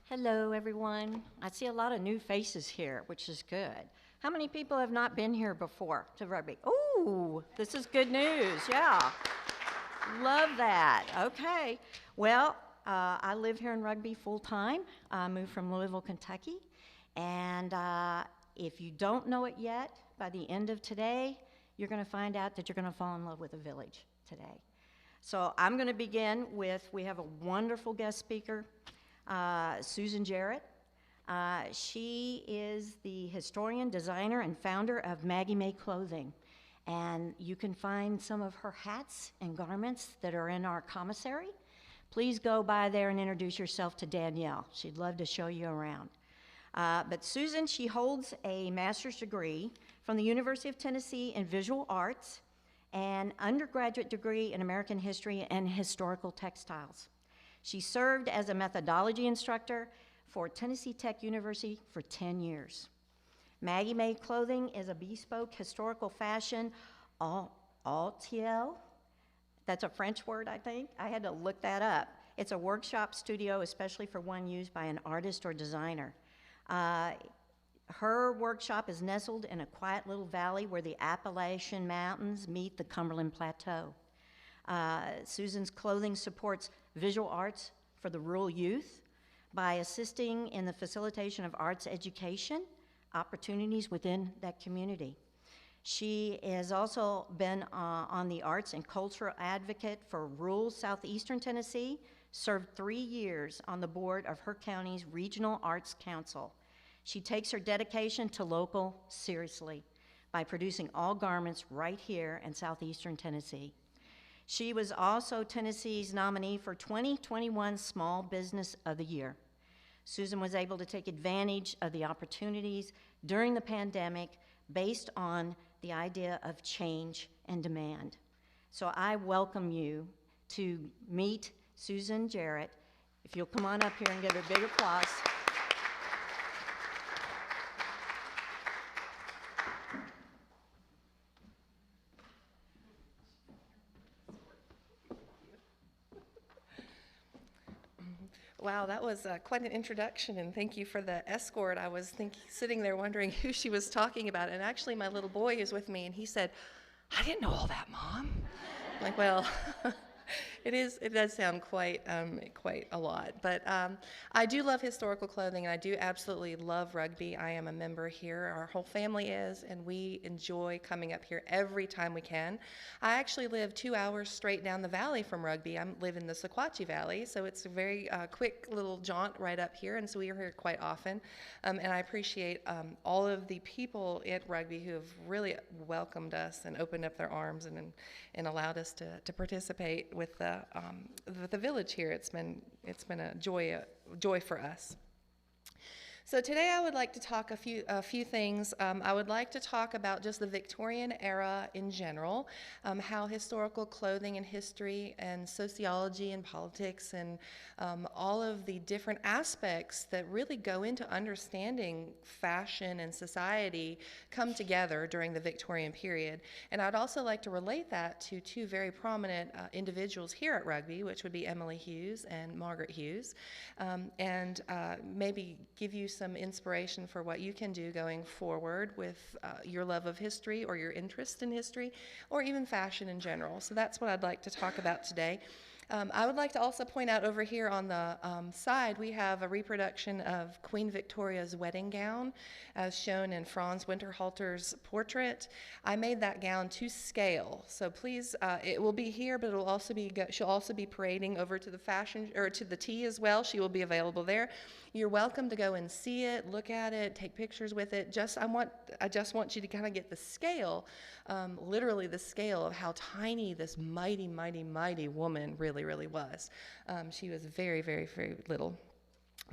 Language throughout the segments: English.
Hello, everyone. I see a lot of new faces here, which is good. How many people have not been here before to Rugby? Ooh, this is good news. Yeah. Love that. Okay. Well, I live here in Rugby full time. I moved from Louisville, Kentucky. And if you don't know it yet, by the end of today, you're going to find out that you're going to fall in love with a village today. So I'm going to begin with, we have a wonderful guest speaker, Susan Jarrett. She is the historian, designer, and founder of Maggie May Clothing. And you can find some of her hats and garments that are in our commissary. Please go by there and introduce yourself to Danielle. She'd love to show you around. But Susan, she holds a master's degree from the University of Tennessee in Visual Arts and undergraduate degree in American History and Historical Textiles. She served as a methodology instructor for Tennessee Tech University for 10 years. Maggie May Clothing is a bespoke historical fashion, all-TL. That's a French word, I think. I had to look that up. It's a workshop studio, especially for one used by an artist or designer. Her workshop is nestled in a quiet little valley where the Appalachian Mountains meet the Cumberland Plateau. Susan's clothing supports visual arts for the rural youth by assisting in the facilitation of arts education opportunities within that community. She has also been on the arts and cultural advocate for rural southeastern Tennessee, served 3 years on the board of her county's Regional Arts Council. She takes her dedication to local seriously by producing all garments right here in southeastern Tennessee. She was also Tennessee's nominee for 2021 Small Business of the Year. Susan was able to take advantage of the opportunities during the pandemic based on the idea of change and demand. So I welcome you to meet Susan Jarrett. If you'll come on up here and give her a big applause. Wow, that was quite an introduction, and thank you for the escort. I was sitting there wondering who she was talking about, and actually my little boy is with me, and he said, "I didn't know all that, Mom." I'm like, well, it does sound quite a lot, but I do love historical clothing, and I do absolutely love rugby. I am a member here. Our whole family is, and we enjoy coming up here every time we can. I actually live 2 hours straight down the valley from Rugby. I live in the Sequatchie Valley, so it's a very quick little jaunt right up here, and so we are here quite often. And I appreciate all of the people at Rugby who have really welcomed us and opened up their arms and allowed us to participate with the village here. It's been a joy for us. So today I would like to talk a few things. I would like to talk about just the Victorian era in general, how historical clothing and history and sociology and politics and all of the different aspects that really go into understanding fashion and society come together during the Victorian period. And I'd also like to relate that to two very prominent individuals here at Rugby, which would be Emily Hughes and Margaret Hughes, and maybe give you some inspiration for what you can do going forward with your love of history or your interest in history or even fashion in general. So that's what I'd like to talk about today. I would like to also point out over here on the side we have a reproduction of Queen Victoria's wedding gown as shown in Franz Winterhalter's portrait. I made that gown to scale, so please, it will be here, but it'll also be she'll also be parading over to the fashion or to the tea as well. She will be available there. You're welcome to go and see it, look at it, take pictures with it. I just want you to kind of get the scale, literally the scale of how tiny this mighty, mighty, mighty woman really was. She was very, very, very little,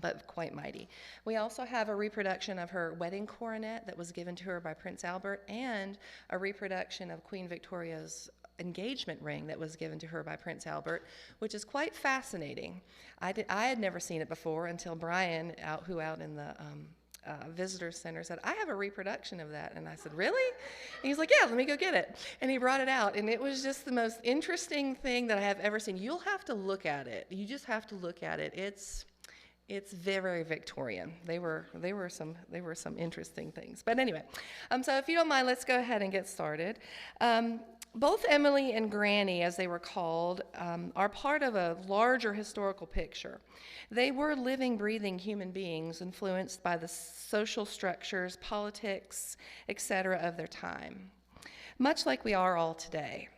but quite mighty. We also have a reproduction of her wedding coronet that was given to her by Prince Albert, and a reproduction of Queen Victoria's engagement ring that was given to her by Prince Albert, which is quite fascinating. I had never seen it before until Brian, who out in the visitor center, said, "I have a reproduction of that." And I said, "Really?" And he's like, "Yeah, let me go get it." And he brought it out, and it was just the most interesting thing that I have ever seen. You'll have to look at it. You just have to look at it. It's It's very Victorian. They were some interesting things. But anyway, so if you don't mind, let's go ahead and get started. Both Emily and Granny, as they were called, are part of a larger historical picture. They were living, breathing human beings influenced by the social structures, politics, etc. of their time, much like we are all today.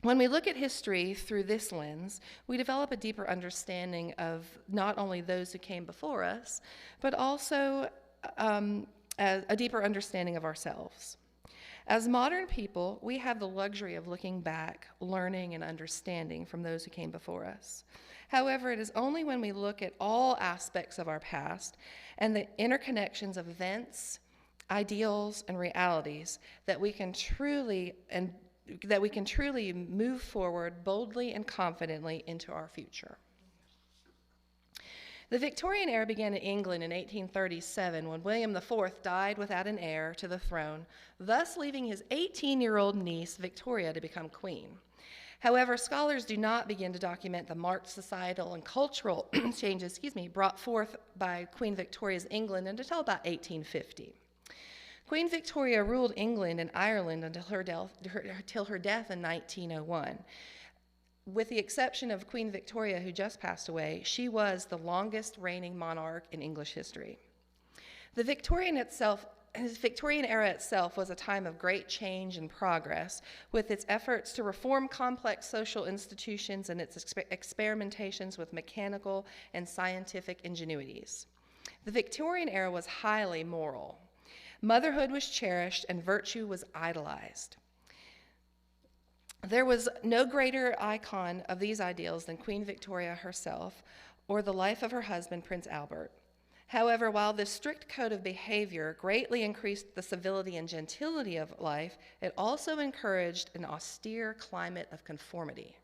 When we look at history through this lens, we develop a deeper understanding of not only those who came before us, but also a deeper understanding of ourselves. As modern people, we have the luxury of looking back, learning, and understanding from those who came before us. However, it is only when we look at all aspects of our past and the interconnections of events, ideals, and realities that we can truly move forward boldly and confidently into our future. The Victorian era began in England in 1837 when William IV died without an heir to the throne, thus leaving his 18-year-old niece, Victoria, to become queen. However, scholars do not begin to document the marked societal and cultural changes brought forth by Queen Victoria's England until about 1850. Queen Victoria ruled England and Ireland until her death in 1901. With the exception of Queen Victoria, who just passed away, she was the longest reigning monarch in English history. The Victorian era itself was a time of great change and progress, with its efforts to reform complex social institutions and its experimentations with mechanical and scientific ingenuities. The Victorian era was highly moral. Motherhood was cherished and virtue was idolized. There was no greater icon of these ideals than Queen Victoria herself or the life of her husband, Prince Albert. However, while this strict code of behavior greatly increased the civility and gentility of life, it also encouraged an austere climate of conformity.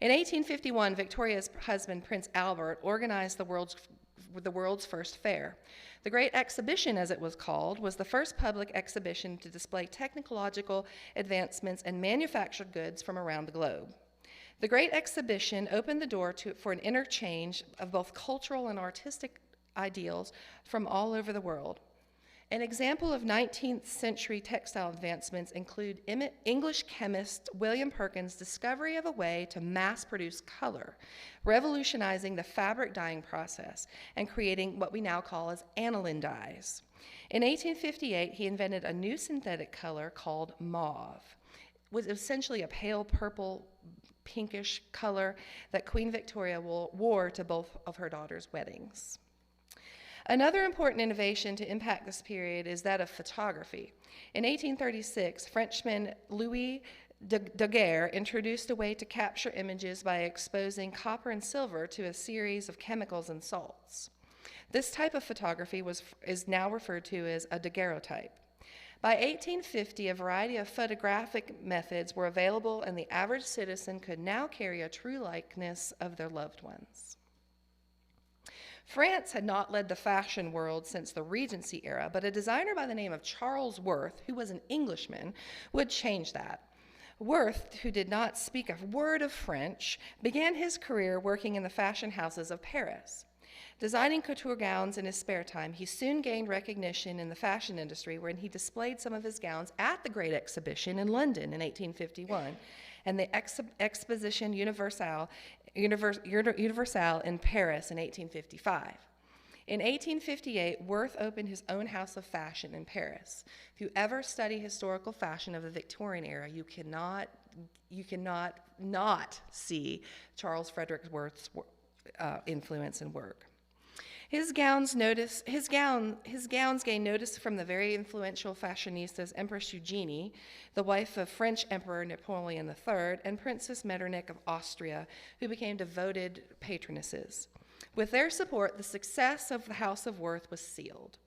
In 1851, Victoria's husband, Prince Albert, organized the world's first fair. The Great Exhibition, as it was called, was the first public exhibition to display technological advancements and manufactured goods from around the globe. The Great Exhibition opened the door for an interchange of both cultural and artistic ideals from all over the world. An example of 19th century textile advancements include English chemist William Perkins' discovery of a way to mass produce color, revolutionizing the fabric dyeing process and creating what we now call as aniline dyes. In 1858, he invented a new synthetic color called mauve. It was essentially a pale purple, pinkish color that Queen Victoria wore to both of her daughters' weddings. Another important innovation to impact this period is that of photography. In 1836, Frenchman Louis Daguerre introduced a way to capture images by exposing copper and silver to a series of chemicals and salts. This type of photography is now referred to as a daguerreotype. By 1850, a variety of photographic methods were available, and the average citizen could now carry a true likeness of their loved ones. France had not led the fashion world since the Regency era, but a designer by the name of Charles Worth, who was an Englishman, would change that. Worth, who did not speak a word of French, began his career working in the fashion houses of Paris. Designing couture gowns in his spare time, he soon gained recognition in the fashion industry when he displayed some of his gowns at the Great Exhibition in London in 1851 and the Exposition Universelle in Paris in 1855. In 1858, Worth opened his own house of fashion in Paris. If you ever study historical fashion of the Victorian era, you cannot not see Charles Frederick Worth's influence and work. His gowns gained notice from the very influential fashionistas Empress Eugenie, the wife of French Emperor Napoleon III, and Princess Metternich of Austria, who became devoted patronesses. With their support, the success of the House of Worth was sealed.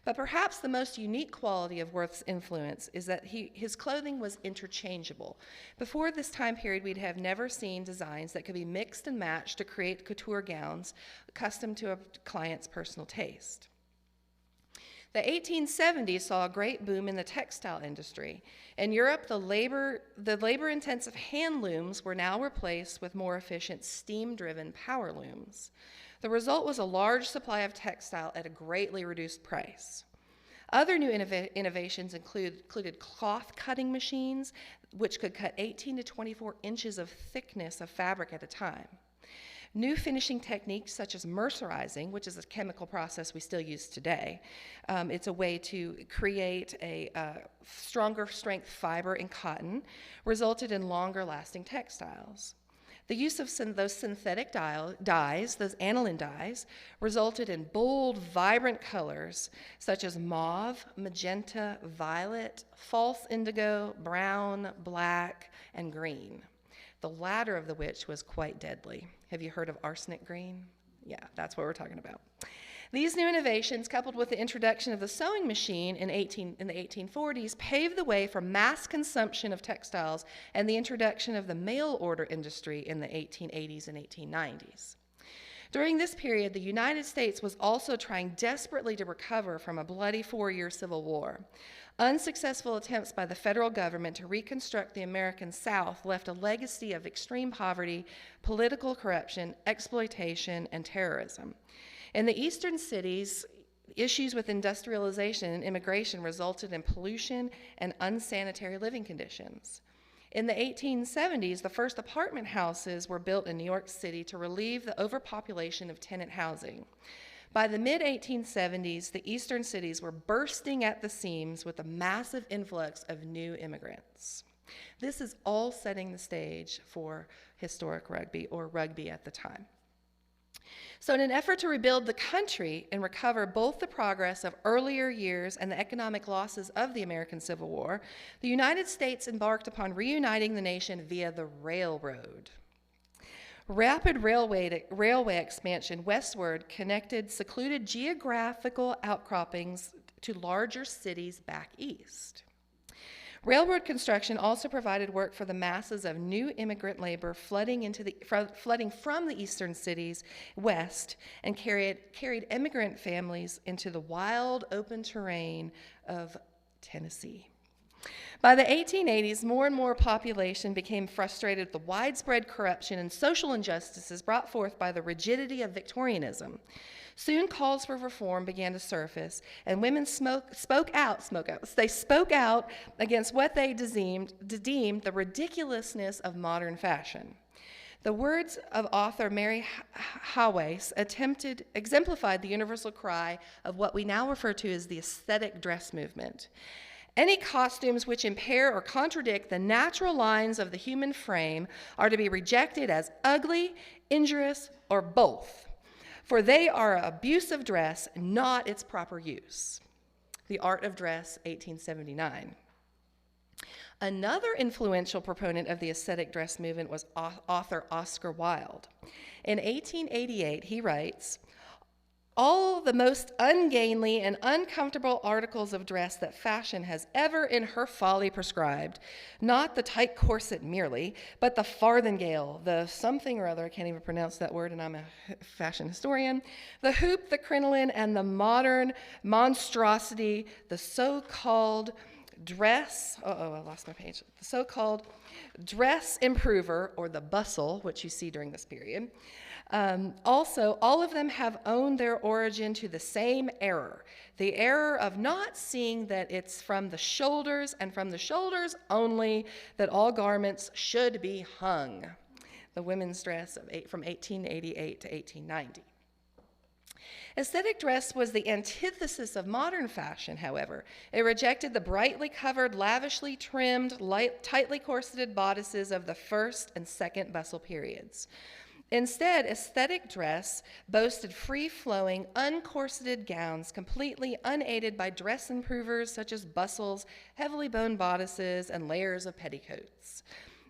But perhaps the most unique quality of Worth's influence is that his clothing was interchangeable. Before this time period, we'd have never seen designs that could be mixed and matched to create couture gowns custom to a client's personal taste. The 1870s saw a great boom in the textile industry. In Europe, the labor-intensive hand looms were now replaced with more efficient steam-driven power looms. The result was a large supply of textile at a greatly reduced price. Other new innovations included cloth cutting machines, which could cut 18 to 24 inches of thickness of fabric at a time. New finishing techniques such as mercerizing, which is a chemical process we still use today. It's a way to create a stronger strength fiber in cotton, resulted in longer lasting textiles. The use of those synthetic dyes, those aniline dyes, resulted in bold, vibrant colors such as mauve, magenta, violet, false indigo, brown, black, and green. The latter of which was quite deadly. Have you heard of arsenic green? Yeah, that's what we're talking about. These new innovations, coupled with the introduction of the sewing machine in the 1840s, paved the way for mass consumption of textiles and the introduction of the mail order industry in the 1880s and 1890s. During this period, the United States was also trying desperately to recover from a bloody 4-year civil war. Unsuccessful attempts by the federal government to reconstruct the American South left a legacy of extreme poverty, political corruption, exploitation, and terrorism. In the eastern cities, issues with industrialization and immigration resulted in pollution and unsanitary living conditions. In the 1870s, the first apartment houses were built in New York City to relieve the overpopulation of tenant housing. By the mid-1870s, the eastern cities were bursting at the seams with a massive influx of new immigrants. This is all setting the stage for historic rugby, or rugby at the time. So in an effort to rebuild the country and recover both the progress of earlier years and the economic losses of the American Civil War, the United States embarked upon reuniting the nation via the railroad. Rapid railway expansion westward connected secluded geographical outcroppings to larger cities back east. Railroad construction also provided work for the masses of new immigrant labor flooding from the eastern cities west and carried immigrant families into the wild, open terrain of Tennessee. By the 1880s, more and more population became frustrated with the widespread corruption and social injustices brought forth by the rigidity of Victorianism. Soon calls for reform began to surface, and women spoke out against what they deemed the ridiculousness of modern fashion. The words of author Mary Hawace exemplified the universal cry of what we now refer to as the aesthetic dress movement. Any costumes which impair or contradict the natural lines of the human frame are to be rejected as ugly, injurious, or both, for they are abuse of dress, not its proper use. The Art of Dress, 1879. Another influential proponent of the aesthetic dress movement was author Oscar Wilde. In 1888, he writes, "All the most ungainly and uncomfortable articles of dress that fashion has ever in her folly prescribed, not the tight corset merely, but the farthingale, the something or other, I can't even pronounce that word and I'm a fashion historian, the hoop, the crinoline, and the modern monstrosity, the so-called dress, I lost my page, the so-called dress improver, or the bustle, which you see during this period. Also, all of them have owed their origin to the same error, the error of not seeing that it's from the shoulders and from the shoulders only that all garments should be hung." The women's dress from 1888 to 1890. Aesthetic dress was the antithesis of modern fashion, however. It rejected the brightly covered, lavishly trimmed, tightly corseted bodices of the first and second bustle periods. Instead, aesthetic dress boasted free-flowing, uncorseted gowns, completely unaided by dress improvers such as bustles, heavily boned bodices, and layers of petticoats.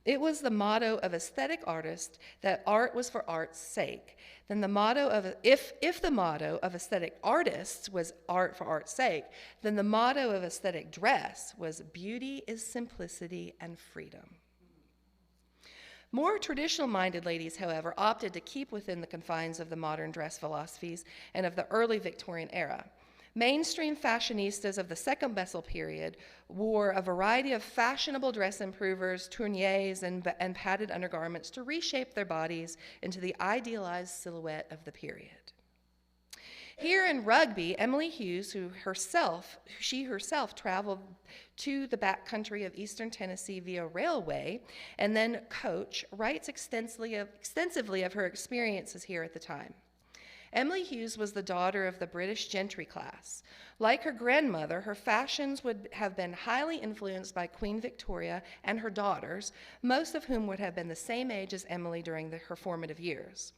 It was the motto of aesthetic artists that art was for art's sake. Then the motto of, if the motto of aesthetic artists was art for art's sake, then the motto of aesthetic dress was beauty is simplicity and freedom. More traditional-minded ladies, however, opted to keep within the confines of the modern dress philosophies and of the early Victorian era. Mainstream fashionistas of the second Bessel period wore a variety of fashionable dress improvers, tourniers, and padded undergarments to reshape their bodies into the idealized silhouette of the period. Here in Rugby, Emily Hughes, she herself traveled to the backcountry of eastern Tennessee via railway and then coach, writes extensively of her experiences here at the time. Emily Hughes was the daughter of the British gentry class. Like her grandmother, her fashions would have been highly influenced by Queen Victoria and her daughters, most of whom would have been the same age as Emily during her formative years.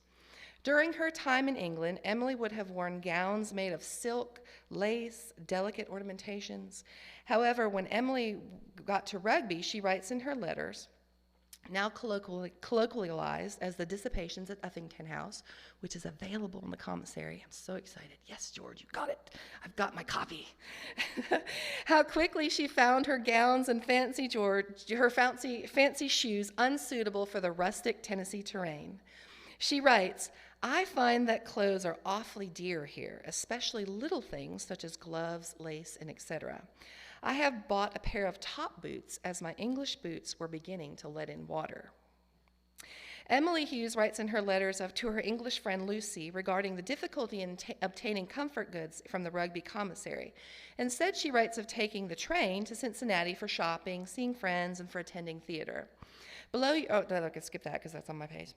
During her time in England, Emily would have worn gowns made of silk, lace, delicate ornamentations. However, when Emily got to Rugby, she writes in her letters, now colloquialized as the Dissipations at Uffington House, which is available in the commissary. I'm so excited. Yes, George, you got it. I've got my copy. How quickly she found her gowns and fancy shoes unsuitable for the rustic Tennessee terrain. She writes, I find that clothes are awfully dear here, especially little things such as gloves, lace, and etc. I have bought a pair of top boots as my English boots were beginning to let in water. Emily Hughes writes in her letters to her English friend Lucy regarding the difficulty in obtaining comfort goods from the Rugby commissary. Instead, she writes of taking the train to Cincinnati for shopping, seeing friends, and for attending theater. I can skip that because that's on my page.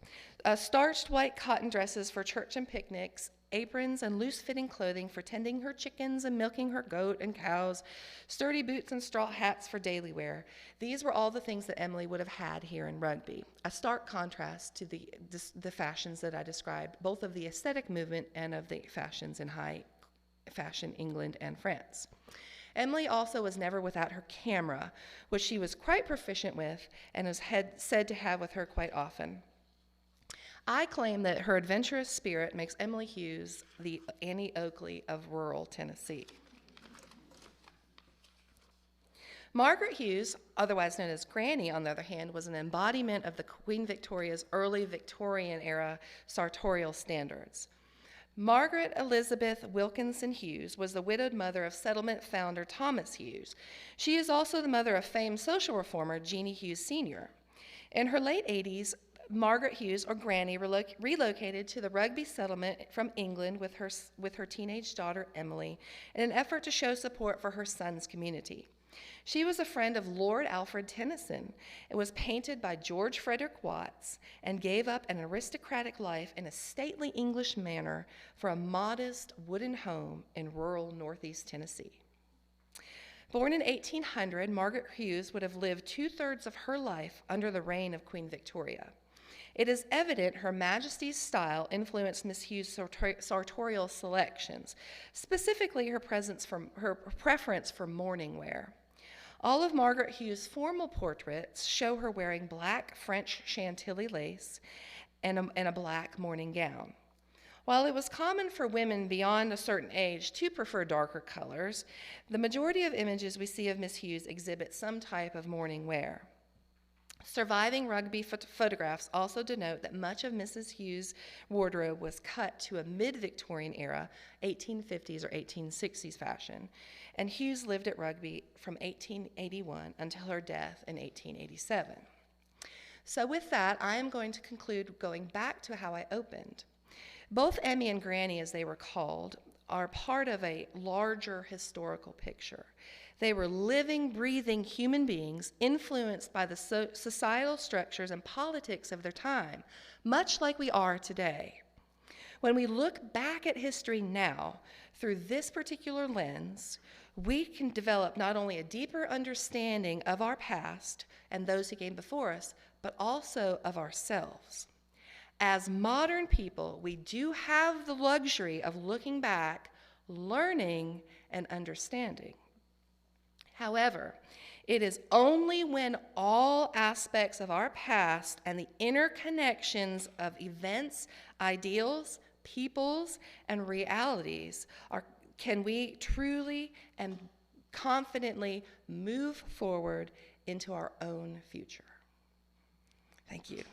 Starched white cotton dresses for church and picnics, aprons and loose-fitting clothing for tending her chickens and milking her goat and cows, sturdy boots and straw hats for daily wear. These were all the things that Emily would have had here in Rugby, a stark contrast to the fashions that I described, both of the aesthetic movement and of the fashions in high fashion England and France. Emily also was never without her camera, which she was quite proficient with and was said to have with her quite often. I claim that her adventurous spirit makes Emily Hughes the Annie Oakley of rural Tennessee. Margaret Hughes, otherwise known as Granny, on the other hand, was an embodiment of the Queen Victoria's early Victorian-era sartorial standards. Margaret Elizabeth Wilkinson Hughes was the widowed mother of settlement founder Thomas Hughes. She is also the mother of famed social reformer Jeannie Hughes Sr. In her late 80s, Margaret Hughes, or Granny, relocated to the Rugby settlement from England with her teenage daughter Emily in an effort to show support for her son's community. She was a friend of Lord Alfred Tennyson and was painted by George Frederick Watts and gave up an aristocratic life in a stately English manner for a modest wooden home in rural northeast Tennessee. Born in 1800, Margaret Hughes would have lived 2/3 of her life under the reign of Queen Victoria. It is evident Her Majesty's style influenced Miss Hughes' sartorial selections, specifically her preference for mourning wear. All of Margaret Hughes' formal portraits show her wearing black French Chantilly lace and a black mourning gown. While it was common for women beyond a certain age to prefer darker colors, the majority of images we see of Miss Hughes exhibit some type of mourning wear. Surviving Rugby photographs also denote that much of Mrs. Hughes' wardrobe was cut to a mid-Victorian era, 1850s or 1860s fashion, and Hughes lived at Rugby from 1881 until her death in 1887. So with that, I am going to conclude going back to how I opened. Both Emmy and Granny, as they were called, are part of a larger historical picture. They were living, breathing human beings influenced by the societal structures and politics of their time, much like we are today. When we look back at history now through this particular lens, we can develop not only a deeper understanding of our past and those who came before us, but also of ourselves. As modern people, we do have the luxury of looking back, learning, and understanding. However, it is only when all aspects of our past and the interconnections of events, ideals, peoples, and realities can we truly and confidently move forward into our own future. Thank you.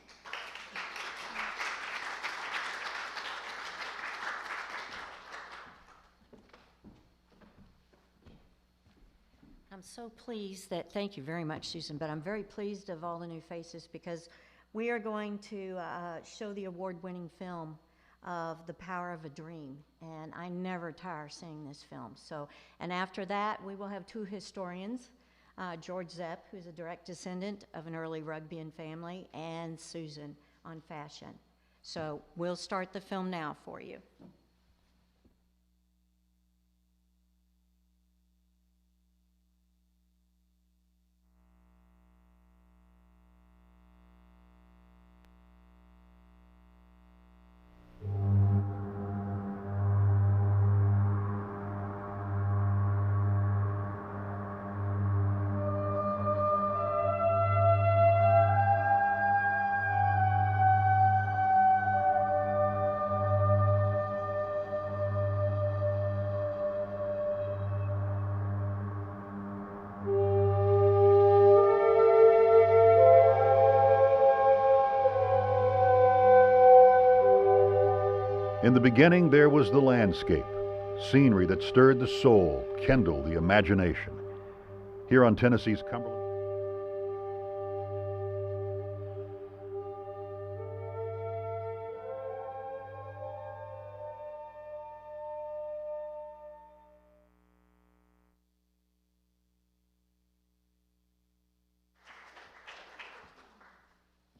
I'm so pleased that, thank you very much, Susan, but I'm very pleased of all the new faces because we are going to show the award-winning film of The Power of a Dream, and I never tire seeing this film. So, and after that, we will have two historians, George Zepp, who's a direct descendant of an early Rugbian family, and Susan on fashion. So we'll start the film now for you. In the beginning there was the landscape, scenery that stirred the soul, kindled the imagination. Here on Tennessee's Cumberland.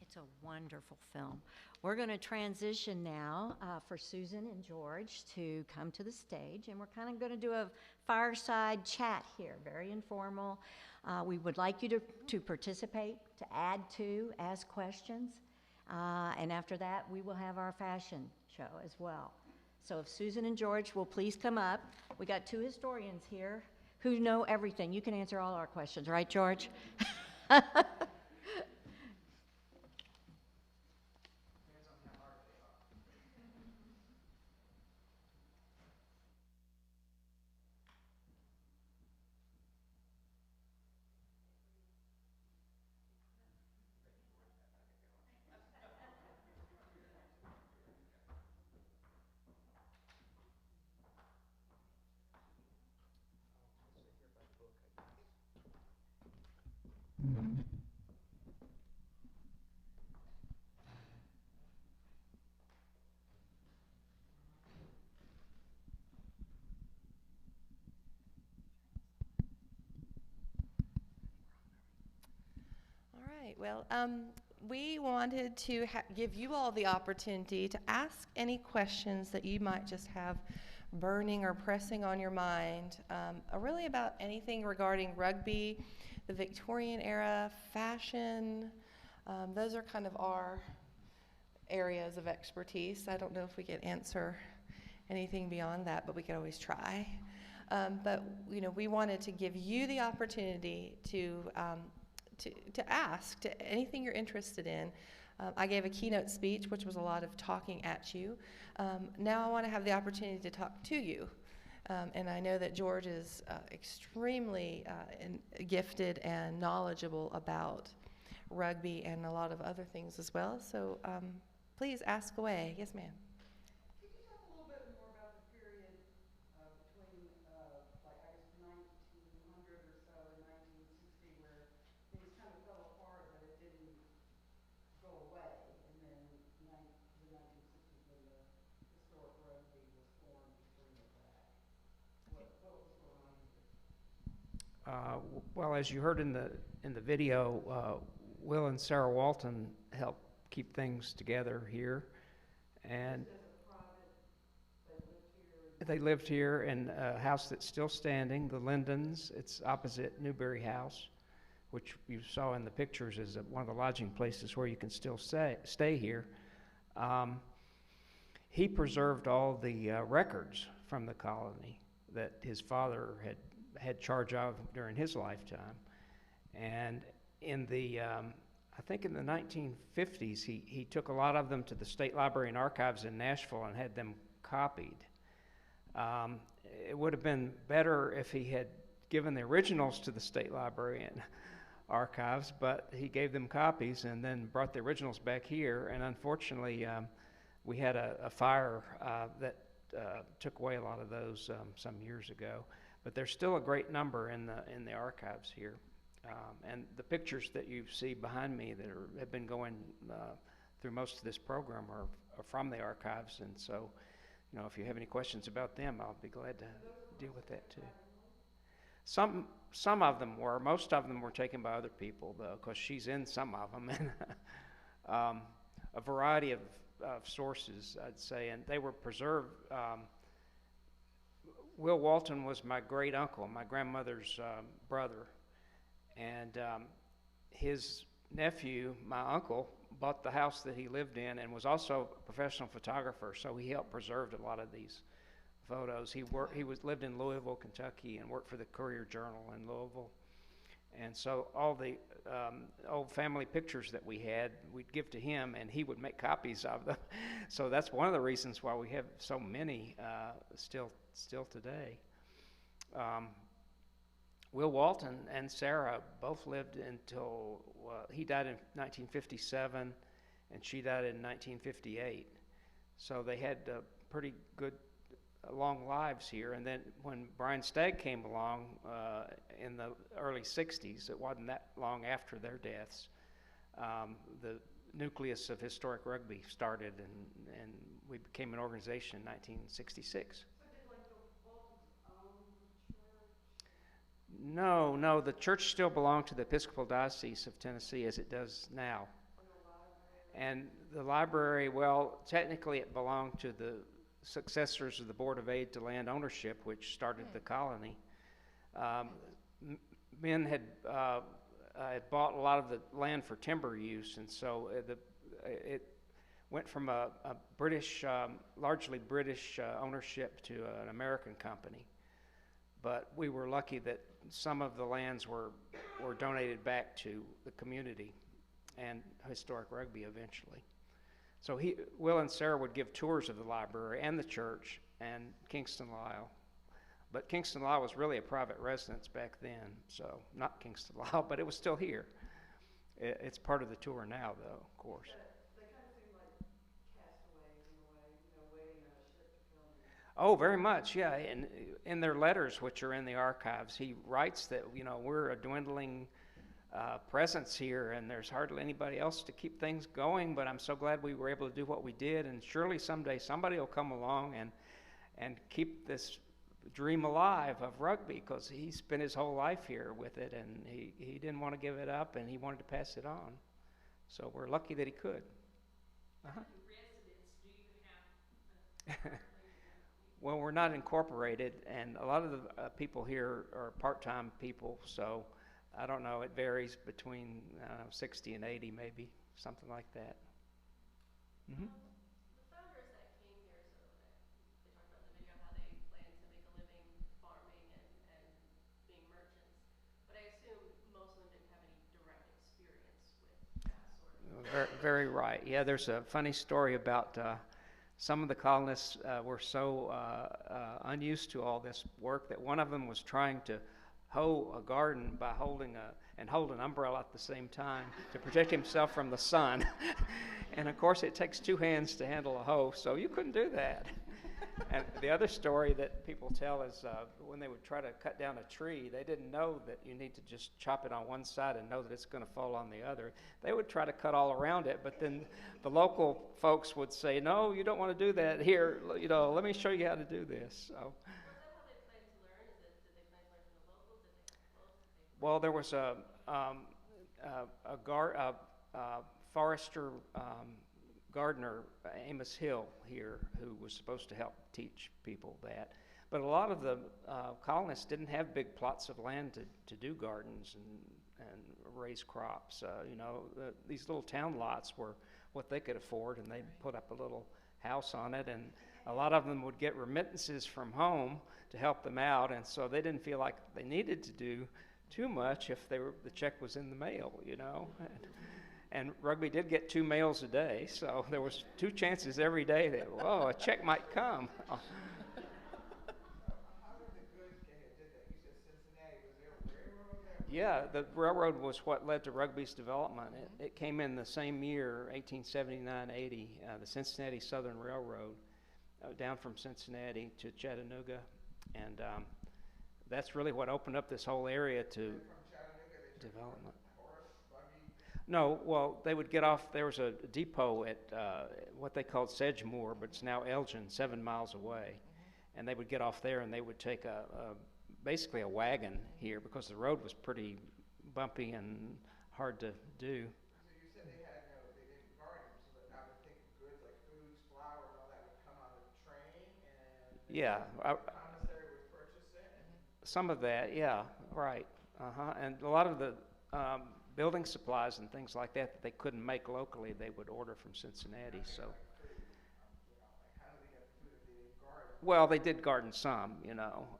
It's a wonderful film. We're going to transition now for Susan and George to come to the stage, and we're kind of going to do a fireside chat here, very informal. We would like you to participate, to add to, ask questions, and after that, we will have our fashion show as well. So if Susan and George will please come up. We got two historians here who know everything. You can answer all our questions, right, George? Well, we wanted to give you all the opportunity to ask any questions that you might just have burning or pressing on your mind, really about anything regarding rugby, the Victorian era, fashion. Those are kind of our areas of expertise. I don't know if we could answer anything beyond that, but we could always try. But we wanted to give you the opportunity to ask to anything you're interested in. I gave a keynote speech, which was a lot of talking at you. Now I want to have the opportunity to talk to you. And I know that George is extremely gifted and knowledgeable about rugby and a lot of other things as well. So please ask away. Yes, ma'am. Could you talk a little bit more about the period between, like, I guess, 1900 or so and 1960, where things kind of fell apart, but it didn't go away, and then the 1960s when the historic rugby was formed to bring it back? What was going on here? Well, as you heard in the video, Will and Sarah Walton helped keep things together here, and they lived here in a house that's still standing, the Lindens. It's opposite Newberry House, which you saw in the pictures is one of the lodging places where you can still stay here. He preserved all the records from the colony that his father had charge of during his lifetime. And in the, I think in the 1950s, he took a lot of them to the State Library and Archives in Nashville and had them copied. It would have been better if he had given the originals to the State Library and Archives, but he gave them copies and then brought the originals back here. And unfortunately, we had a fire that took away a lot of those some years ago. but there's still a great number in the archives here. And the pictures that you see behind me that have been going through most of this program are from the archives, and so, you know, if you have any questions about them, I'll be glad to deal with that too. Some of them were. Most of them were taken by other people, though, because she's in some of them, and a variety of sources, I'd say, and they were preserved. Will Walton was my great uncle, my grandmother's brother, and his nephew, my uncle, bought the house that he lived in and was also a professional photographer, so he helped preserve a lot of these photos. He lived in Louisville, Kentucky, and worked for the Courier-Journal in Louisville. And so all the old family pictures that we had, we'd give to him, and he would make copies of them. So that's one of the reasons why we have so many still today. Will Walton and Sarah both lived until he died in 1957, and she died in 1958. So they had pretty good long lives here. And then when Brian Stagg came along in the early 60s, it wasn't that long after their deaths, the nucleus of historic rugby started, and we became an organization in 1966. No, the church still belonged to the Episcopal Diocese of Tennessee as it does now. And the library, well, technically it belonged to the successors of the Board of Aid to Land Ownership, which started the colony. Men had bought a lot of the land for timber use, and so it went from a British, largely British ownership to an American company. But we were lucky that some of the lands were donated back to the community and historic rugby eventually. So Will and Sarah would give tours of the library and the church and Kingston Lyle. But Kingston Lyle was really a private residence back then, so not Kingston Lyle, but it was still here. It's part of the tour now, though, of course. They kind of seem like castaways in a way, you know, waiting on a ship to come. Oh, very much, yeah. And in their letters, which are in the archives, he writes that, you know, we're a dwindling presence here, and there's hardly anybody else to keep things going, but I'm so glad we were able to do what we did, and surely someday somebody will come along and keep this dream alive of rugby, because he spent his whole life here with it, and he didn't want to give it up, and he wanted to pass it on. So we're lucky that he could. Uh-huh. Well, we're not incorporated, and a lot of the people here are part-time people, so I don't know, it varies between 60 and 80 maybe, something like that. Mm-hmm. The founders that came here, so they talked about in the video how they plan to make a living farming and being merchants, but I assume most of them didn't have any direct experience with that sort of Very, very right. Yeah, there's a funny story about some of the colonists were so unused to all this work that one of them was trying to hoe a garden by hold an umbrella at the same time to protect himself from the sun. And of course it takes two hands to handle a hoe, so you couldn't do that. And the other story that people tell is when they would try to cut down a tree, they didn't know that you need to just chop it on one side and know that it's going to fall on the other. They would try to cut all around it, but then the local folks would say, no, you don't want to do that. Here, you know, let me show you how to do this. So. Well, there was a forester gardener, Amos Hill here, who was supposed to help teach people that. But a lot of the colonists didn't have big plots of land to do gardens and raise crops. You know, these little town lots were what they could afford, and they put up a little house on it, and a lot of them would get remittances from home to help them out, and so they didn't feel like they needed to do too much if the check was in the mail, you know. And rugby did get 2 mails a day, so there was 2 chances every day that, whoa, a check might come. How did the goods get here? Did that? You said Cincinnati. Was there a railroad there? Yeah, the railroad was what led to rugby's development. It came in the same year, 1879-80, the Cincinnati Southern Railroad, down from Cincinnati to Chattanooga, and that's really what opened up this whole area to From Chattanooga, they took development. horse, buggy. No, well, they would get off, there was a depot at what they called Sedgemoor, but it's now Elgin, 7 miles away. And they would get off there and they would take basically a wagon here because the road was pretty bumpy and hard to do. So you said they had they didn't garden, so that I would think goods like foods, flour, and all that would come on a train, and Yeah, the commissary would purchase it. And some of that, yeah, right. And a lot of the building supplies and things like that they couldn't make locally, they would order from Cincinnati. So, how do they get the food if they didn't garden? well, they did garden some,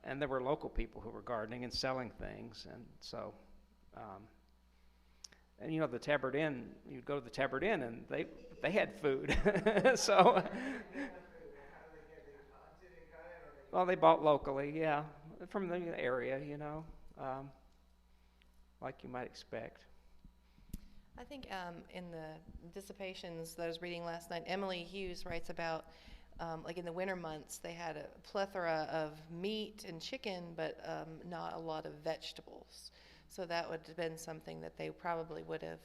and there were local people who were gardening and selling things, and so, and the Tabard Inn, you'd go to the Tabard Inn and they had food, so. Well, they bought locally, yeah, from the area, like you might expect. I think in the dissipations that I was reading last night, Emily Hughes writes about, like in the winter months, they had a plethora of meat and chicken, but not a lot of vegetables. So that would have been something that they probably would have,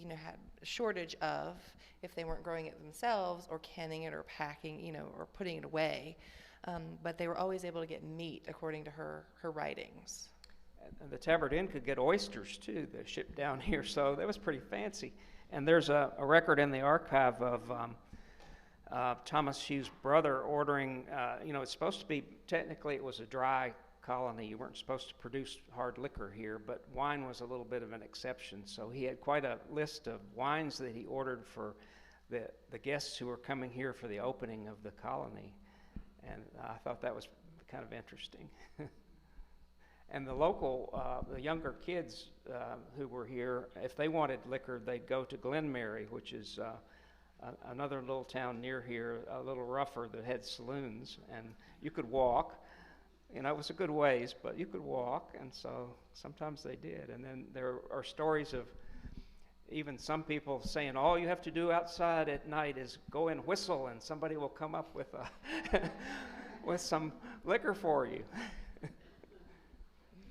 had a shortage of if they weren't growing it themselves or canning it or packing, or putting it away. But they were always able to get meat, according to her writings. And the Tabard Inn could get oysters too, they shipped down here, so that was pretty fancy. And there's a record in the archive of Thomas Hughes' brother ordering, it's supposed to be, technically it was a dry colony, you weren't supposed to produce hard liquor here, but wine was a little bit of an exception, so he had quite a list of wines that he ordered for the guests who were coming here for the opening of the colony, and I thought that was kind of interesting. And the local, the younger kids who were here, if they wanted liquor, they'd go to Glenmary, which is another little town near here, a little rougher, that had saloons, and you could walk. It was a good ways, but you could walk, and so sometimes they did. And then there are stories of even some people saying, all you have to do outside at night is go and whistle, and somebody will come up with with some liquor for you.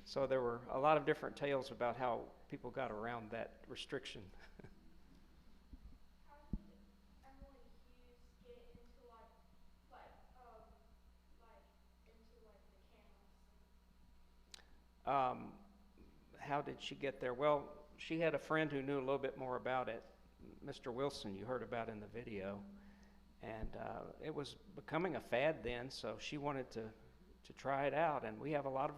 So there were a lot of different tales about how people got around that restriction. How did Emily Hughes get into the camps? How did she get there? Well, she had a friend who knew a little bit more about it, Mr. Wilson, you heard about in the video, and it was becoming a fad then, so she wanted to try it out, and we have a lot of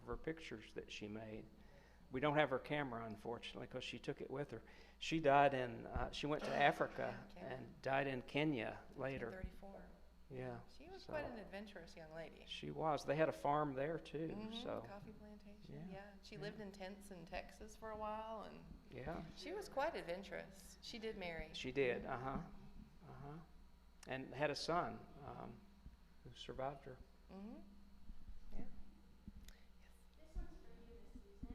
her pictures that she made. We don't have her camera, unfortunately, because she took it with her. She died she went to Africa and died in Kenya later. 34. Yeah. She was quite an adventurous young lady. She was. They had a farm there too. So Coffee plantation. Yeah. She lived in tents in Texas for a while, and yeah, she was quite adventurous. She did marry. she did. And had a son who survived her. Mm-hmm. This one's for you, Miss Susan.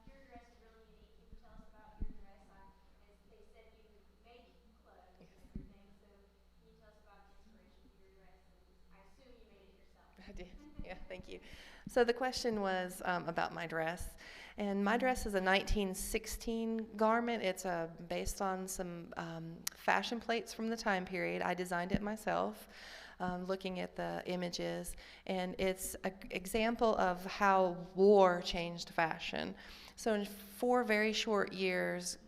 Your dress is really unique. Can you tell us about your dress? As they said, you make clothes and everything. So can you tell us about the inspiration for your dress? And I assume you made it yourself. I did. Yeah, thank you. So the question was about my dress. And my dress is a 1916 garment. It's based on some fashion plates from the time period. I designed it myself, looking at the images. And it's an example of how war changed fashion. So in 4 very short years,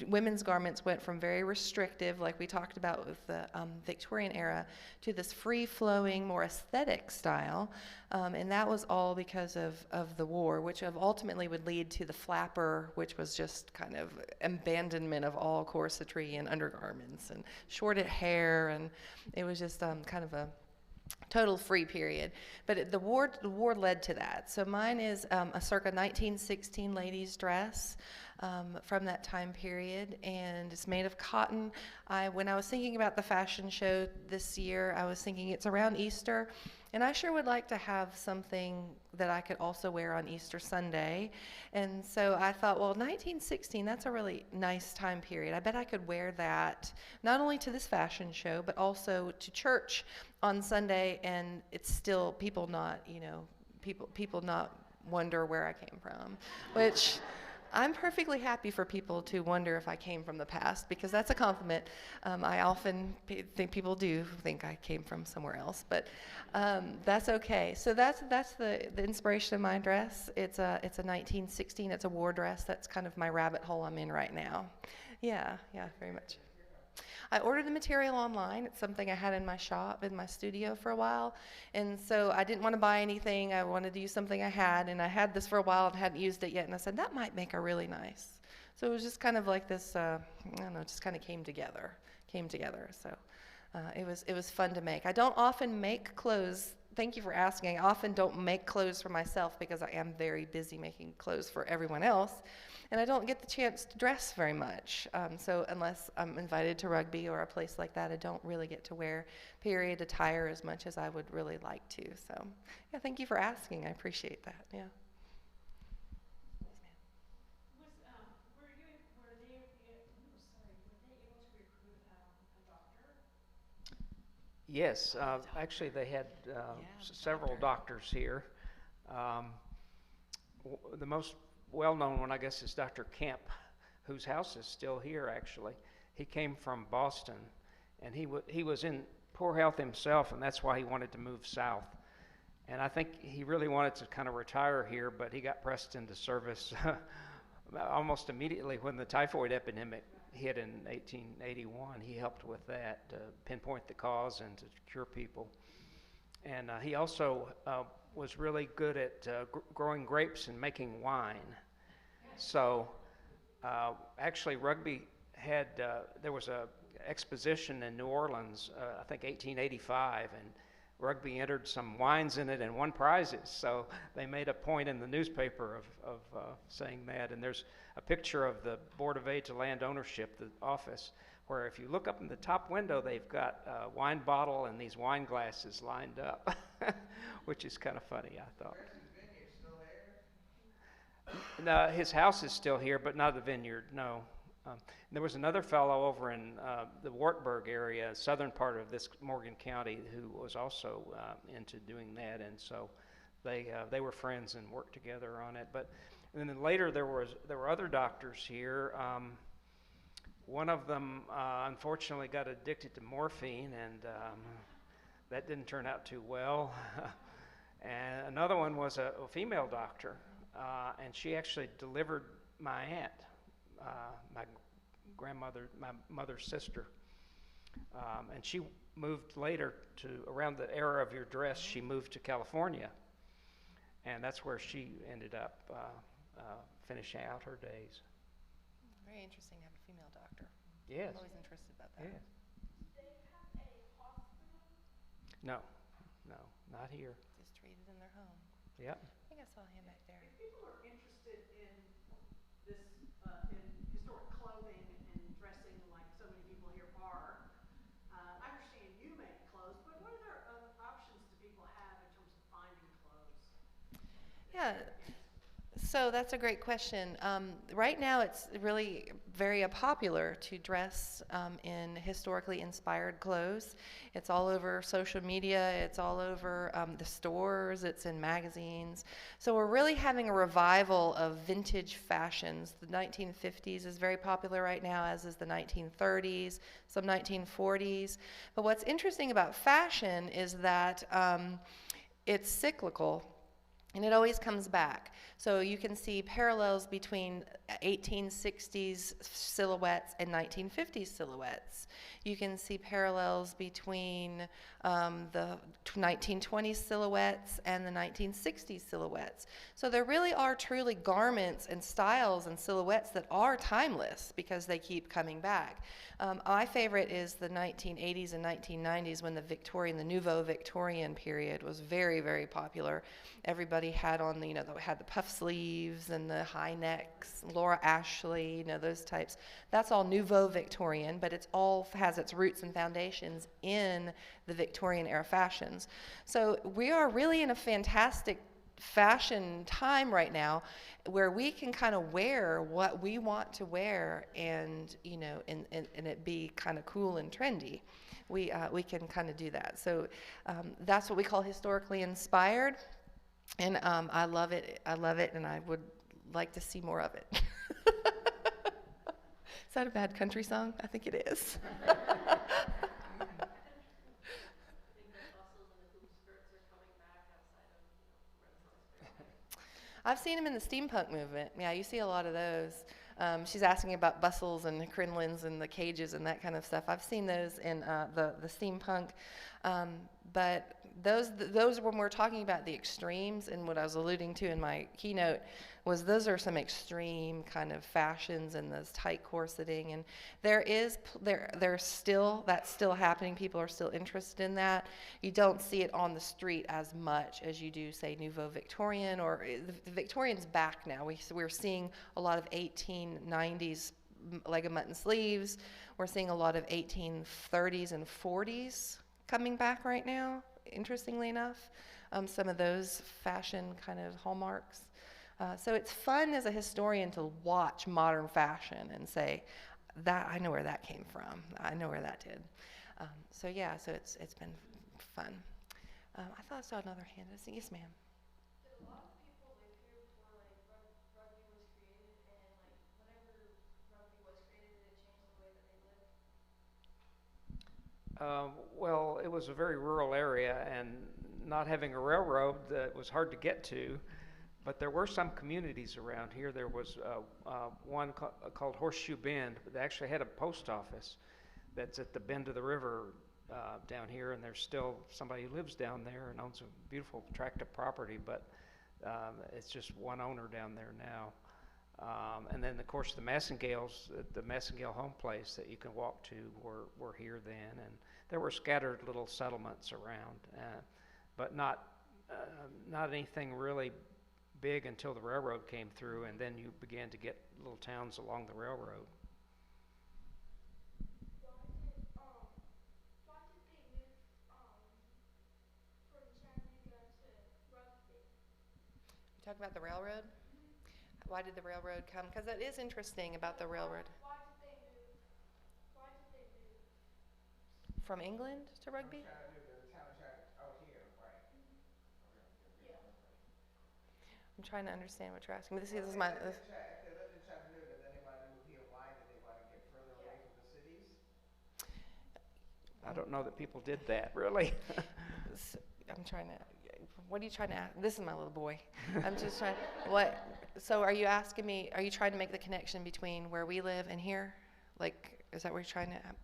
women's garments went from very restrictive, like we talked about with the Victorian era, to this free-flowing, more aesthetic style. And that was all because of the war, which ultimately would lead to the flapper, which was just kind of abandonment of all corsetry and undergarments and shorted hair, and it was just kind of a total free period. But the war led to that. So mine is a circa 1916 ladies' dress from that time period, and it's made of cotton. When I was thinking about the fashion show this year, I was thinking it's around Easter, and I sure would like to have something that I could also wear on Easter Sunday. And so I thought, well, 1916, that's a really nice time period. I bet I could wear that not only to this fashion show, but also to church on Sunday, and it's still people people not wonder where I came from, which I'm perfectly happy for people to wonder if I came from the past, because that's a compliment. I often think people do think I came from somewhere else, but that's okay. So that's the inspiration of my dress. It's a 1916. It's a war dress. That's kind of my rabbit hole I'm in right now. Yeah, very much. I ordered the material online. It's something I had in my shop, in my studio for a while. And so I didn't want to buy anything. I wanted to use something I had. And I had this for a while and hadn't used it yet. And I said, that might make her really nice. So it was just kind of like this, I don't know, it just kind of came together. So it was fun to make. I don't often make clothes. Thank you for asking. I often don't make clothes for myself because I am very busy making clothes for everyone else. And I don't get the chance to dress very much. So unless I'm invited to Rugby or a place like that, I don't really get to wear period attire as much as I would really like to. So yeah, thank you for asking. I appreciate that. Yeah. Were they able to recruit a doctor? Yes, actually they had several doctors here. The most well-known one, I guess, is Dr. Kemp, whose house is still here, actually. He came from Boston, and he was in poor health himself, and that's why he wanted to move south. And I think he really wanted to kind of retire here, but he got pressed into service almost immediately when the typhoid epidemic hit in 1881. He helped with that, to pinpoint the cause and to cure people. And he also was really good at growing grapes and making wine. So actually Rugby had, there was a exposition in New Orleans, I think 1885, and Rugby entered some wines in it and won prizes. So they made a point in the newspaper of saying that. And there's a picture of the Board of Aid to Land Ownership, the office, where if you look up in the top window, they've got a wine bottle and these wine glasses lined up, which is kind of funny, I thought. Where's his vineyard? Still there? No, his house is still here, but not the vineyard, no. There was another fellow over in the Wartburg area, southern part of this Morgan County, who was also into doing that, and so they were friends and worked together on it. But and then later there were other doctors here. One of them unfortunately got addicted to morphine, and that didn't turn out too well. And another one was a female doctor, and she actually delivered my aunt, my grandmother, my mother's sister. And she moved later to, around the era of your dress, she moved to California. And that's where she ended up finishing out her days. Very interesting to have a female doctor. Yes. I'm always interested about that. Yes. Do they have a hospital? No, not here. Just treated in their home. Yep. I think I saw him back there. If people are interested in this, in historic clothing and dressing like so many people here are, I understand you make clothes, but what other options do people have in terms of finding clothes? Yeah. So that's a great question. Right now it's really very popular to dress in historically inspired clothes. It's all over social media, it's all over the stores, it's in magazines. So we're really having a revival of vintage fashions. The 1950s is very popular right now, as is the 1930s, some 1940s. But what's interesting about fashion is that it's cyclical. And it always comes back. So you can see parallels between 1860s silhouettes and 1950s silhouettes. You can see parallels between the 1920s silhouettes and the 1960s silhouettes. So there really are truly garments and styles and silhouettes that are timeless because they keep coming back. My favorite is the 1980s and 1990s when the Nouveau Victorian period was very, very popular. Everybody had on the, had the puff sleeves and the high necks, Laura Ashley, those types. That's all Nouveau Victorian, but it's all has its roots and foundations in the Victorian era fashions. So we are really in a fantastic fashion time right now where we can kind of wear what we want to wear and and it be kind of cool and trendy. We can kind of do that. So that's what we call historically inspired. And I love it. I love it, and I would like to see more of it. Is that a bad country song? I think it is. I think the bustles and the hoop skirts are coming back outside of, Renaissance Fairway. I've seen them in the steampunk movement. Yeah, you see a lot of those. She's asking about bustles and crinolines and the cages and that kind of stuff. I've seen those in the steampunk, but those when we're talking about the extremes, and what I was alluding to in my keynote was those are some extreme kind of fashions and those tight corseting, and there's still that's still happening. People are still interested in that. You don't see it on the street as much as you do, say, Nouveau Victorian, or the Victorian's back now. We're seeing a lot of 1890s leg of mutton sleeves. We're seeing a lot of 1830s and 40s coming back right now, interestingly enough. Some of those fashion kind of hallmarks. So it's fun as a historian to watch modern fashion and say, that I know where that came from. I know where that did. So yeah, so it's been fun. I thought I saw another hand. Yes, ma'am. Did a lot of people live here before rugby was created, and whenever rugby was created, did it change the way that they lived? Well, it was a very rural area, and not having a railroad, it was hard to get to. But there were some communities around here. There was one called Horseshoe Bend. They actually had a post office that's at the bend of the river down here, and there's still somebody who lives down there and owns a beautiful tract of property, but it's just one owner down there now. And then, of course, the Massengales, the Massengale home place that you can walk to were here then, and there were scattered little settlements around, but not anything really big until the railroad came through, and then you began to get little towns along the railroad. Why did they move from Chattanooga to Rugby? You talking about the railroad? Why did the railroad come? Because that is interesting about the railroad. Why did they move? Why did they move? From England to Rugby? Chattanooga, the town of Chattanooga. Oh, here, right. Yeah. I'm trying to understand what you're asking. This Well, is if my. they lived if they lived in Chattanooga, then they wanted to move here. Why did they want to get further away from the cities? I don't know that people did that, really. I'm trying to. What are you trying to ask? This is my little boy. I'm just trying. What? So are you asking me? Are you trying to make the connection between where we live and here? Like, is that what you're trying to? I'm trying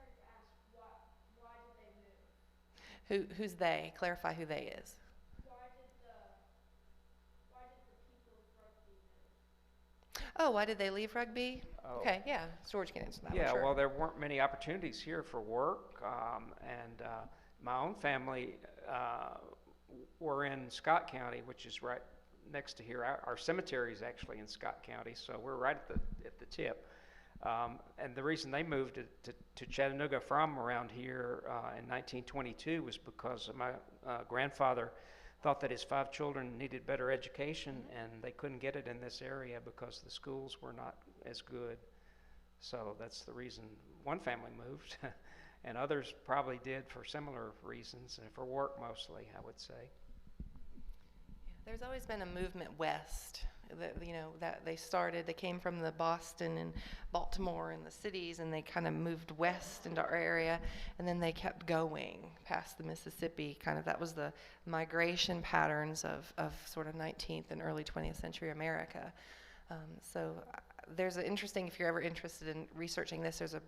to ask why did they move? Who's they? Clarify who they is. Why did the people of Rugby move? Oh, why did they leave Rugby? Oh. Okay, yeah. George can answer that. Yeah, one, sure. well, there weren't many opportunities here for work, and my own family were in Scott County, which is right next to here. Our cemetery is actually in Scott County, so we're right at the tip. And the reason they moved to Chattanooga from around here in 1922 was because my grandfather thought that his 5 children needed better education, and they couldn't get it in this area because the schools were not as good. So that's the reason one family moved, and others probably did for similar reasons, and for work mostly, I would say. There's always been a movement west that they came from the Boston and Baltimore and the cities, and they kind of moved west into our area, and then they kept going past the Mississippi. That was the migration patterns of sort of 19th and early 20th century America. There's an interesting, if you're ever interested in researching this, there's a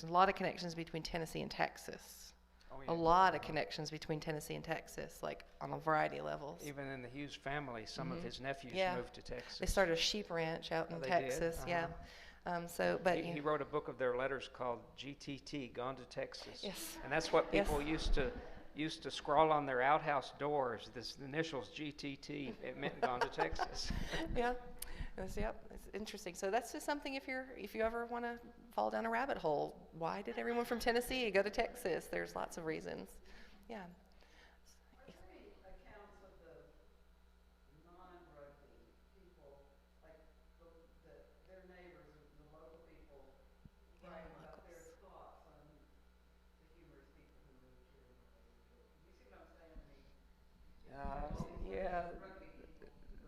lot of connections between Tennessee and Texas. Oh, yeah. A lot of connections between Tennessee and Texas, like on a variety of levels. Even in the Hughes family, some of his nephews moved to Texas. They started a sheep ranch out in they Texas, did? yeah. He wrote a book of their letters called GTT, Gone to Texas. Yes. And that's what people used to scrawl on their outhouse doors. This initials GTT. It meant Gone to Texas. Yeah. It's interesting. So that's just something if you ever want to fall down a rabbit hole. Why did everyone from Tennessee go to Texas? There's lots of reasons. Yeah. Are there any accounts of the non-rugby people, like their neighbors and the local people, writing about their thoughts on the humorous people who moved here and what they were doing? You see what I'm saying? Yeah,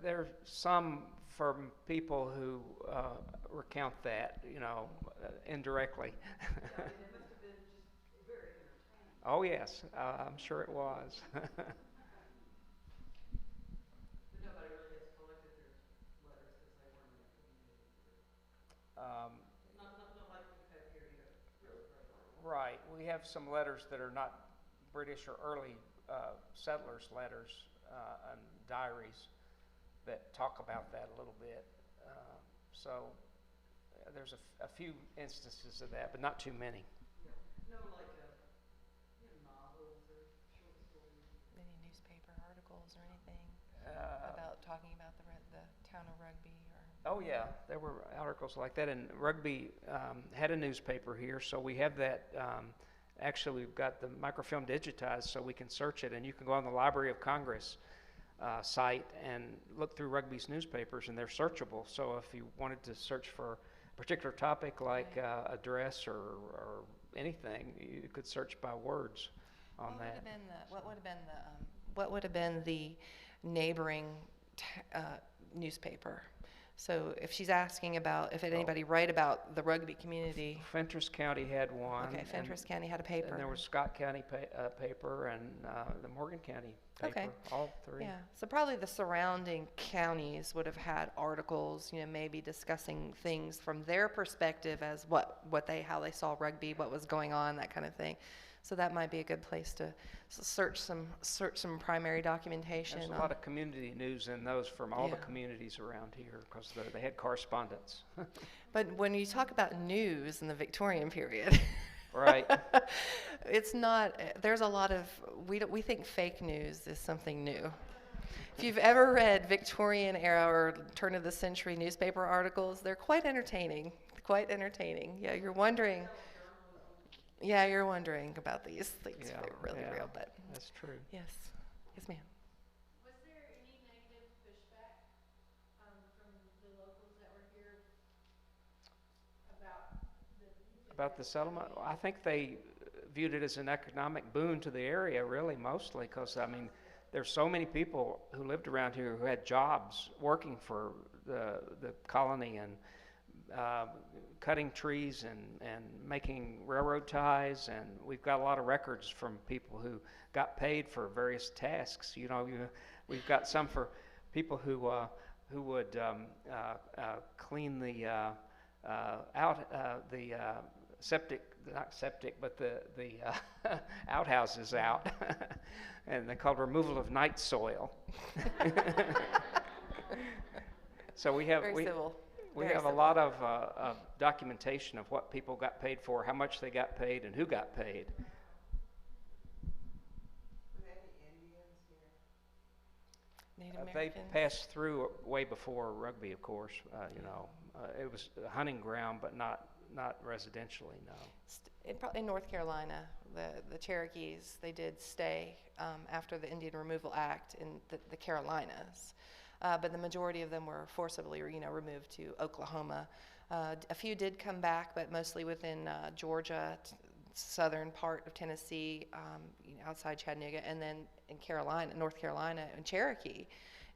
there's some from people who recount that, indirectly. Oh, yes, I'm sure it was. But nobody really has collected their letters because they weren't in a community group. Um, Not like you have here, you have really great letters. Right. We have some letters that are not British or early settlers' letters and diaries that talk about that a little bit. So there's a few instances of that, but not too many. Yeah. No, like, novels or short stories. Any newspaper articles or anything Uh, about talking about the town of Rugby or? Oh yeah, there were articles like that, and Rugby had a newspaper here, so we have that. Actually, we've got the microfilm digitized, so we can search it, and you can go on the Library of Congress site and look through Rugby's newspapers, and they're searchable. So if you wanted to search for a particular topic like a dress or anything, you could search by words on that. What would have been the neighboring newspaper? So if she's asking about if anybody write about the Rugby community. Fentress County had one. Okay, Fentress County had a paper. And there was Scott County paper and the Morgan County paper, Okay. all three. Yeah, so probably the surrounding counties would have had articles, maybe discussing things from their perspective as how they saw Rugby, what was going on, that kind of thing. So that might be a good place to search some primary documentation. There's a lot of community news in those from all the Yeah. communities around here because they had correspondence. But when you talk about news in the Victorian period, Right. it's not. There's a lot of we think fake news is something new. If you've ever read Victorian era or turn of the century newspaper articles, they're quite entertaining. Quite entertaining. Yeah, you're wondering. Yeah, you're wondering about these things. Yeah, They're really yeah. real, but That's true. yes, ma'am. Was there any negative pushback from the locals that were here about About the settlement, I think they viewed it as an economic boon to the area, really, mostly, because, there's so many people who lived around here who had jobs working for the colony and cutting trees and making railroad ties, and we've got a lot of records from people who got paid for various tasks. We've got some for people who would clean the septic, not septic, but the outhouses out, and they're called removal of night soil. So we have Very civil. we Very have a civil. lot of documentation of what people got paid for, how much they got paid, and who got paid. Were there any Indians here? Native They Americans. passed through way before Rugby, of course. It was a hunting ground, but not residentially. No. In North Carolina, the Cherokees, they did stay after the Indian Removal Act in the Carolinas. But the majority of them were forcibly, removed to Oklahoma. A few did come back, but mostly within Georgia, southern part of Tennessee, outside Chattanooga, and then in North Carolina, and Cherokee,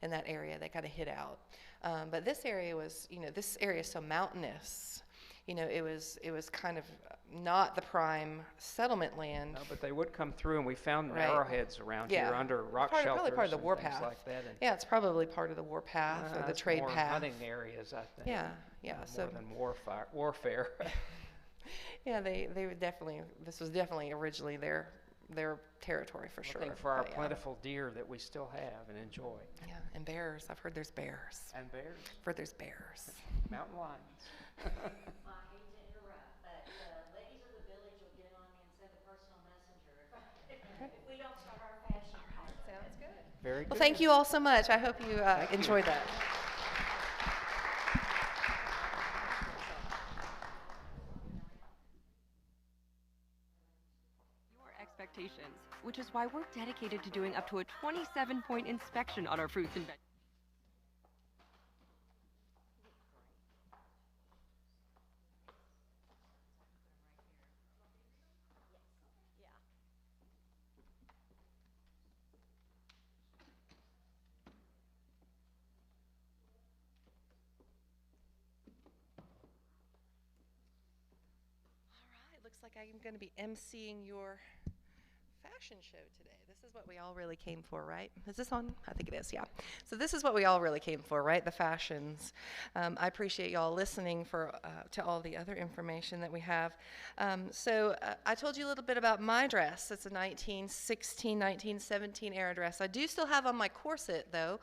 in that area, they kind of hid out. But this area was, this area is so mountainous. It was kind of not the prime settlement land. No, but they would come through, and we found Right. arrowheads around Yeah. here under rock Probably shelters part of the and things warpath. like that. And, Yeah, it's probably part of the warpath or the it's trade more path. hunting areas, I think. Yeah. More So than warfare. yeah, they would definitely. This was definitely originally their territory for sure. Looking for our but yeah. plentiful deer that we still have and enjoy. Yeah, and bears. I've heard there's bears. And bears, I've heard there's bears. mountain lions. Well, I hate to interrupt, but the ladies of the village will get on me and send a personal messenger if we don't start our fashion. Sounds good. Very good. Well, thank you all so much. I hope you enjoyed that. Your expectations, which is why we're dedicated to doing up to a 27-point inspection on our fruits and vegetables. looks like I'm going to be emceeing your fashion show today. This is what we all really came for, right? Is this on? I think it is, yeah. So this is what we all really came for, right? The fashions. I appreciate y'all listening to all the other information that we have. I told you a little bit about my dress. It's a 1916, 1917 era dress. I do still have on my corset, though.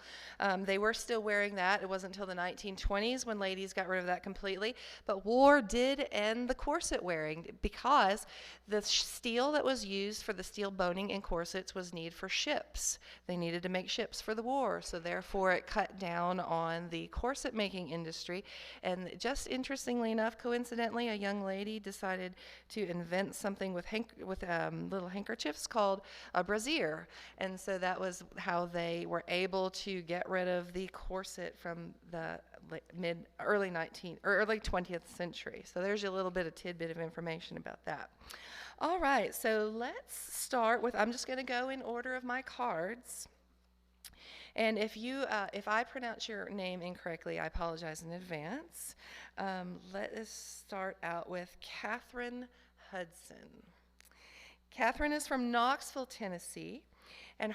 They were still wearing that. It wasn't until the 1920s when ladies got rid of that completely. But war did end the corset wearing because the steel that was used for the steel boning in corsets was needed for ships. They needed to make ships for the war, so therefore it cut down on the corset making industry. And just interestingly enough, coincidentally, a young lady decided to invent something with little handkerchiefs called a brassiere. And so that was how they were able to get rid of the corset from the early 20th century. So there's a little bit of tidbit of information about that. All right, so let's start with, I'm just going to go in order of my cards. And if I pronounce your name incorrectly, I apologize in advance. Let us start out with Catherine Hudson. Catherine is from Knoxville, Tennessee, and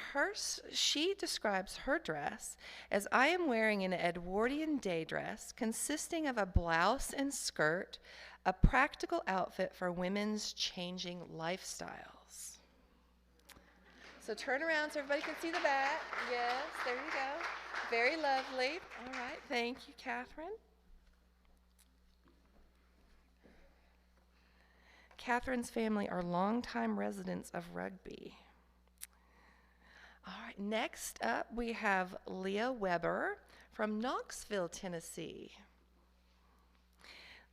she describes her dress as, I am wearing an Edwardian day dress consisting of a blouse and skirt, a practical outfit for women's changing lifestyles. So turn around so everybody can see the back. Yes, there you go. Very lovely. All right, thank you, Catherine. Catherine's family are longtime residents of Rugby. All right, next up we have Leah Weber from Knoxville, Tennessee.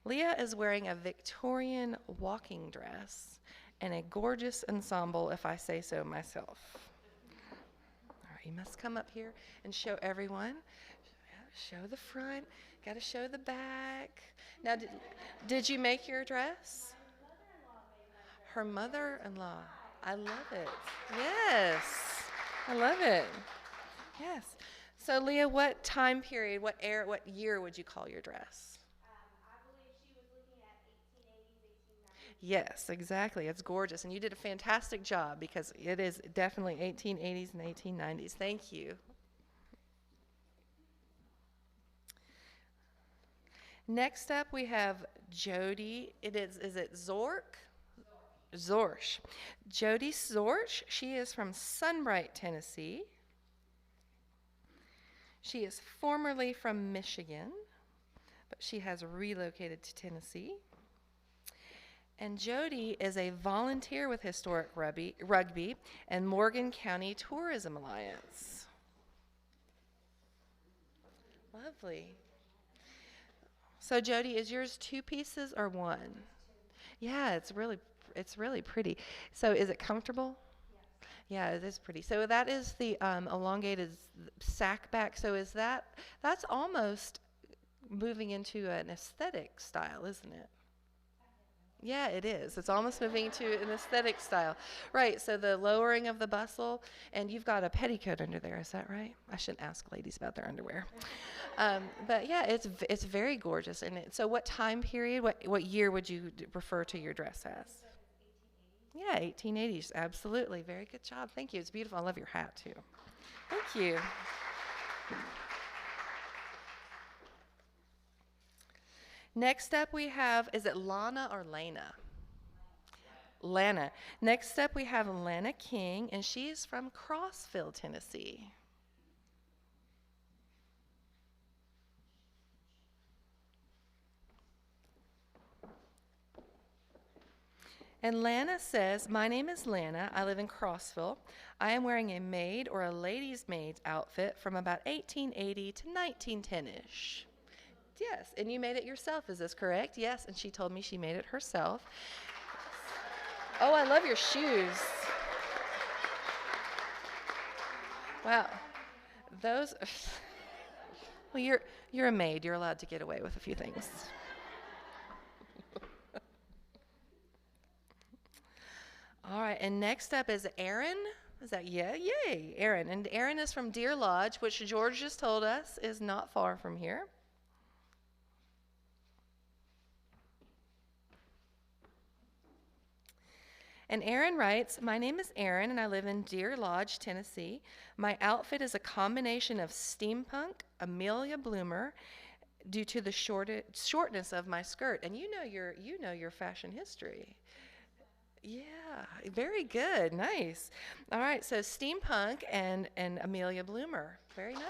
Leah is wearing a Victorian walking dress and a gorgeous ensemble, if I say so myself. All right, you must come up here and show everyone. Show the front, got to show the back. Now, did you make your dress? Her mother-in-law. I love it. Yes, I love it. Yes. So, Leah, what time period, what year would you call your dress? Yes, exactly. It's gorgeous. And you did a fantastic job because it is definitely 1880s and 1890s. Thank you. Next up, we have Jody. Is it Zork? Zorsch. Jody Zorsch. She is from Sunbright, Tennessee. She is formerly from Michigan, but she has relocated to Tennessee. And Jody is a volunteer with Historic Rugby and Morgan County Tourism Alliance. Lovely. So Jody, is yours 2 pieces or 1? Yeah, it's really pretty. So is it comfortable? Yeah, it is pretty. So that is the elongated sack back. So that's almost moving into an aesthetic style, isn't it? Yeah, it is. It's almost moving to an aesthetic style. Right, so the lowering of the bustle, and you've got a petticoat under there, is that right? I shouldn't ask ladies about their underwear. But yeah, it's very gorgeous. And so what time period, what year would you refer to your dress as? Yeah, 1880s, absolutely. Very good job. Thank you. It's beautiful. I love your hat, too. Thank you. Next up we have, is it Lana or Lana? Lana. Next up we have Lana King, and she is from Crossville, Tennessee. And Lana says, my name is Lana. I live in Crossville. I am wearing a maid or a lady's maid's outfit from about 1880 to 1910-ish. Yes, and you made it yourself, is this correct? Yes, and she told me she made it herself. Oh, I love your shoes. Wow. Those, well, you're a maid. You're allowed to get away with a few things. All right, and next up is Erin. Is that, yeah, yay, Erin. And Erin is from Deer Lodge, which George just told us is not far from here. And Aaron writes, my name is Aaron and I live in Deer Lodge, Tennessee. My outfit is a combination of steampunk, Amelia Bloomer, due to the shortness of my skirt. And you know your fashion history. Yeah, very good. Nice. All right, so steampunk and Amelia Bloomer. Very nice.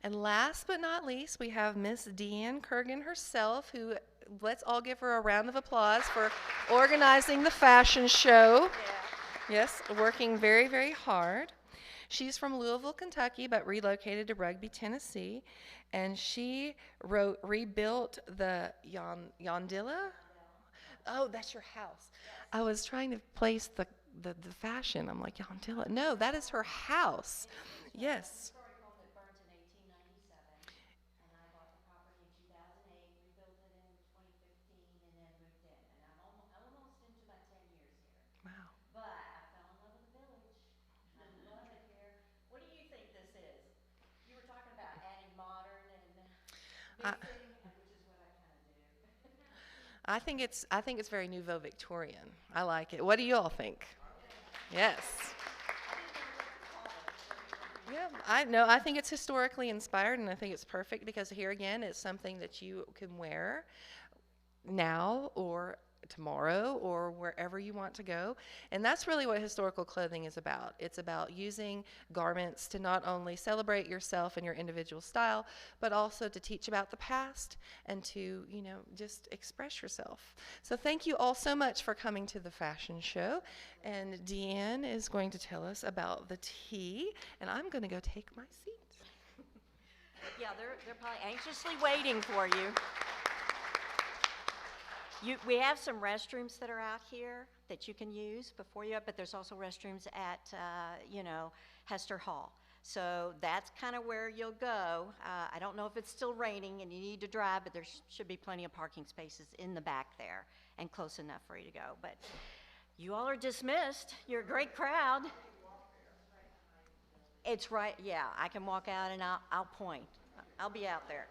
And last but not least, we have Miss Deanne Kurgan herself, who, let's all give her a round of applause for organizing the fashion show. Yes, working very, very hard. She's from Louisville, Kentucky, but relocated to Rugby, Tennessee. And she rebuilt the Yondilla. Oh, that's your house. I was trying to place the fashion. I'm like, Yondilla. No, that is her house. Yes. Wow. But I fell in love with the village. I love it here. What do you think this is? You were talking about adding modern and mixing, which is what I kind of do. I think it's very Nouveau Victorian. I like it. What do you all think? Yes. Yeah, I think it's historically inspired, and I think it's perfect because here again, it's something that you can wear now or tomorrow or wherever you want to go. And that's really what historical clothing is about. It's about using garments to not only celebrate yourself and your individual style, but also to teach about the past and to, just express yourself. So thank you all so much for coming to the fashion show. And Deanne is going to tell us about the tea, and I'm going to go take my seat. Yeah, they're probably anxiously waiting for you. We have some restrooms that are out here that you can use before you, but there's also restrooms at, Hester Hall. So that's kind of where you'll go. I don't know if it's still raining and you need to drive, but there should be plenty of parking spaces in the back there and close enough for you to go. But you all are dismissed. You're a great crowd. It's right, yeah, I can walk out and I'll point. I'll be out there.